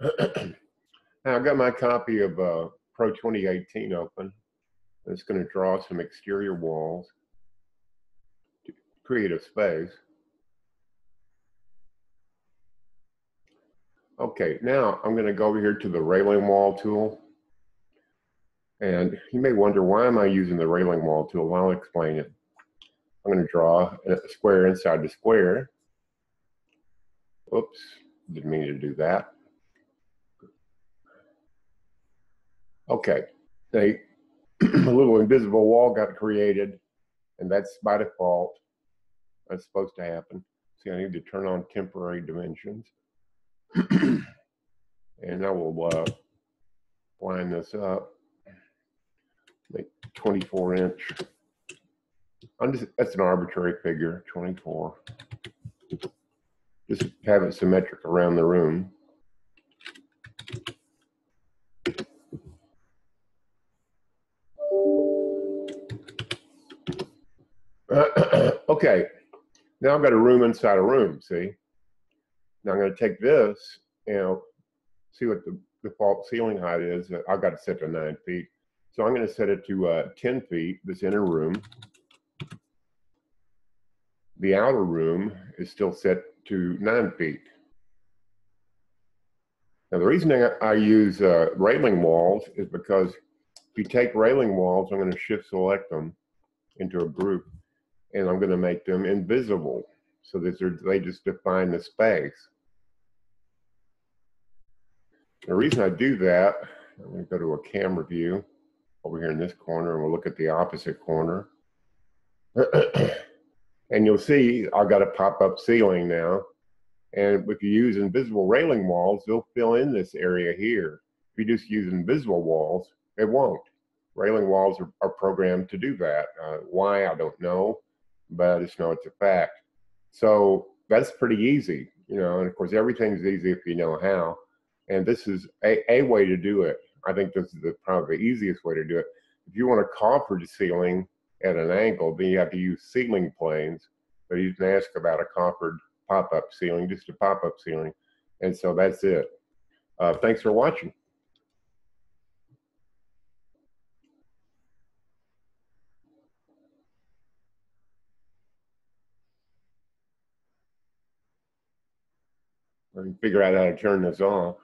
Now I've got my copy of Pro 2018 open. It's going to draw some exterior walls to create a space. Okay, now I'm going to go over here to the railing wall tool. And you may wonder, why am I using the railing wall tool? Well, I'll explain it. I'm going to draw a square inside the square. Oops, didn't mean to do that. Okay, a little invisible wall got created, and that's by default. That's supposed to happen. See, I need to turn on temporary dimensions. And I will line this up, make 24 inch. That's an arbitrary figure, 24. Just have it symmetric around the room. Okay, now I've got a room inside a room, see? Now I'm going to take this and see what the default ceiling height is. I've got it set to 9 feet. So I'm going to set it to 10 feet, this inner room. The outer room is still set to 9 feet. Now the reason I use railing walls is because if you take railing walls, I'm going to shift select them into a group, and I'm going to make them invisible so that they just define the space. The reason I do that, I'm going to go to a camera view over here in this corner, and we'll look at the opposite corner. And you'll see I've got a pop-up ceiling now. And if you use invisible railing walls, they'll fill in this area here. If you just use invisible walls, it won't. Railing walls are programmed to do that. Why, I don't know, but I just know it's a fact. So that's pretty easy, you know, and of course everything's easy if you know how. And this is a way to do it. I think this is probably the easiest way to do it. If you want to coffer the ceiling at an angle, then you have to use ceiling planes. But you can ask about a coffered pop-up ceiling, just a pop-up ceiling. And so that's it. Thanks for watching. Let me figure out how to turn this off.